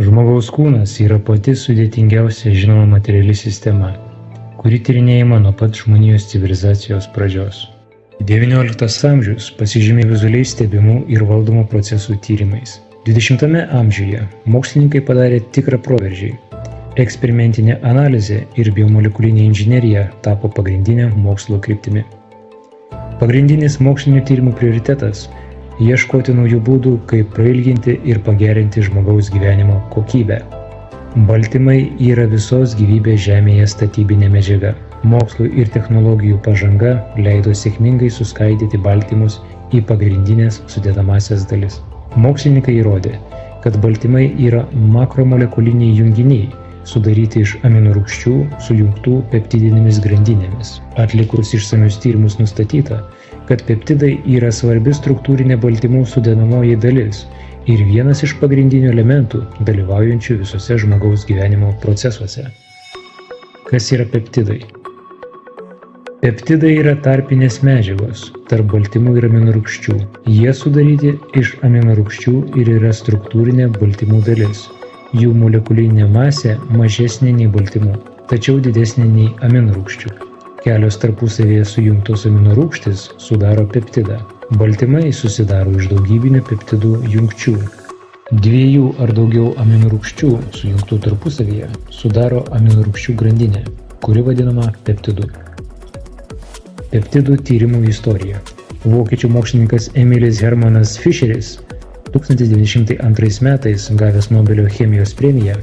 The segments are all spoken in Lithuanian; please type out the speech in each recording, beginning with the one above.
Žmogaus kūnas yra pati sudėtingiausia žinoma materiali sistema, kuri tyrinėjama nuo pat žmonijos civilizacijos pradžios. XIX amžius pasižymė vizualiai stebimų ir valdomų procesų tyrimais. XX amžiuje mokslininkai padarė tikrą proveržį. Eksperimentinė analizė ir biomolekulinė inžinerija tapo pagrindinė mokslo kryptimi. Pagrindinis mokslinių tyrimų prioritetas – ieškoti naujų būdų, kaip prailginti ir pagerinti žmogaus gyvenimo kokybę. Baltymai yra visos gyvybės Žemėje statybinė medžiaga. Mokslo ir technologijų pažanga leido sėkmingai suskaidyti baltymus į pagrindinės sudedamąsias dalis. Mokslininkai įrodė, kad baltymai yra makromolekuliniai junginiai, sudaryti iš aminorūgščių sujungtų peptidinėmis grandinėmis. Atlikus išsamius tyrimus nustatyta, kad peptidai yra svarbi struktūrinė baltymų sudedamoji dalis ir vienas iš pagrindinių elementų dalyvaujančių visose žmogaus gyvenimo procesuose. Kas yra peptidai? Peptidai yra tarpinės medžiagos tarp baltymų ir aminorūgščių. Jie sudaryti iš aminorūgščių ir yra struktūrinė baltymų dalis. Jų molekulinė masė mažesnė nei baltymų, tačiau didesnė nei aminorūgščių. Kelios tarpusavėje sujungtos aminorūgštys sudaro peptidą. Baltymai susidaro iš daugybinių peptidų jungčių. Dviejų ar daugiau aminorūgščių sujungtų tarpusavėje sudaro aminorūgščių grandinė, kuri vadinama peptidu. Peptidų tyrimų istorija. Vokiečių mokslininkas Emilis Hermanas Fischeris 1902 metais, gavęs Nobelio chemijos premiją,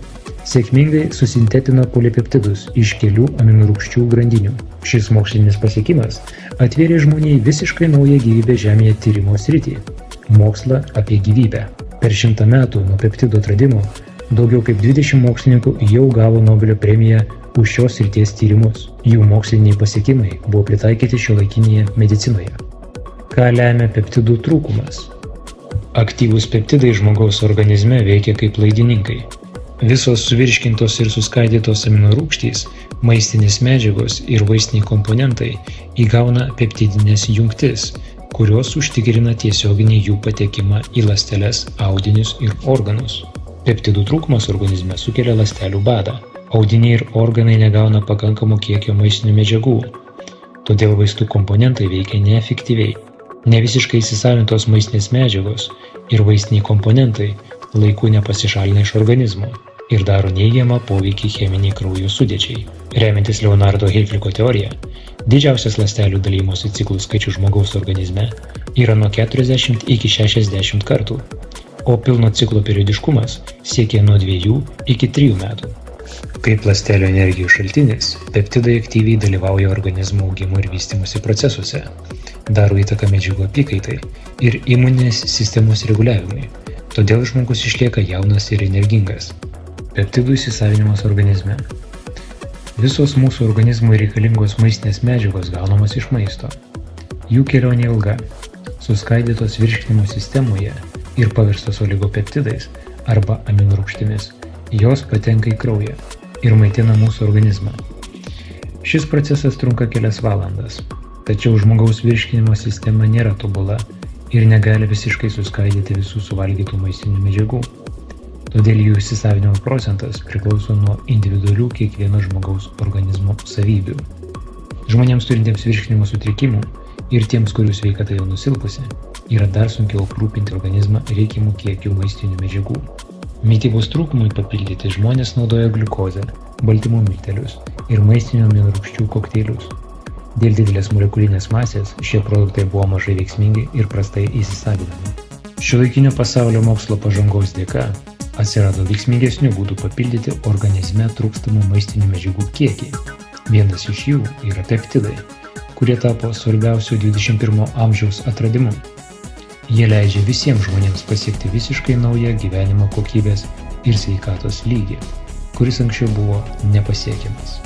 sėkmingai susintetino polipeptidus iš kelių aminorūgščių grandinių. Šis mokslinis pasiekimas atvėrė žmonijai visiškai naują gyvybę Žemėje tyrimo sritį – mokslą apie gyvybę. Per 100 metų nuo peptidų atradimo daugiau kaip 20 mokslininkų jau gavo Nobelio premiją už šios srities tyrimus. Jų moksliniai pasiekimai buvo pritaikyti šiuolaikinėje medicinoje. Ką lemia peptidų trūkumas? Aktyvūs peptidai žmogaus organizme veikia kaip laidininkai. Visos suvirškintos ir suskaidytos aminorūgštys, maistinės medžiagos ir vaistiniai komponentai įgauna peptidinės jungtis, kurios užtikrina tiesioginį jų patekimą į ląsteles, audinius ir organus. Peptidų trūkumas organizme sukelia ląstelių badą. Audiniai ir organai negauna pakankamo kiekio maistinių medžiagų, todėl vaistų komponentai veikia neefektyviai. Nevisiškai įsisavintos maistinės medžiagos ir vaistiniai komponentai laiku nepasišalina iš organizmo ir daro neigiamą poveikį cheminiai kraujo sudėčiai. Remiantis Leonardo Heifliko teorija, didžiausias ląstelių dalijimosi ciklų skaičius žmogaus organizme yra nuo 40 iki 60 kartų, o pilno ciklo periodiškumas siekia nuo 2 iki 3 metų. Kaip ląstelių energijos šaltinis, peptidai aktyviai dalyvauja organizmo augimo ir vystymosi procesuose, daro įtaką medžiagų apykaitai ir imuninės sistemos reguliavimui, todėl žmogus išlieka jaunas ir energingas. Peptidų įsisavinimas organizme. Visos mūsų organizmui reikalingos maistinės medžiagos gaunamos iš maisto. Jų kelionė ilga, suskaidytos virškinimo sistemoje ir pavirstos oligopeptidais arba aminorūgštimis. Jos patenka į kraują ir maitina mūsų organizmą. Šis procesas trunka kelias valandas, tačiau žmogaus virškinimo sistema nėra tobula ir negali visiškai suskaidyti visų suvalgytų maistinių medžiagų. Todėl jų įsisavinimo procentas priklauso nuo individualių kiekvieno žmogaus organizmo savybių. Žmonėms turintiems virškinimo sutrikimų ir tiems, kurių sveikata jau nusilpusi, yra dar sunkiau aprūpinti organizmą reikiamų kiekių maistinių medžiagų. Mitybos trūkumui papildyti žmonės naudoja gliukozę, baltymų miltelius ir maistinių aminorūgščių kokteilius. Dėl didelės molekulinės masės šie produktai buvo mažai veiksmingi ir prastai įsisavinami. Šiuolaikinio pasaulio mokslo pažangos dėka atsirado veiksmingesnių būdų papildyti organizme trūkstamų maistinių medžiagų kiekį. Vienas iš jų yra peptidai, kurie tapo svarbiausiu 21 amžiaus atradimu. Jie leidžia visiems žmonėms pasiekti visiškai naują gyvenimo kokybės ir sveikatos lygį, kuris anksčiau buvo nepasiekiamas.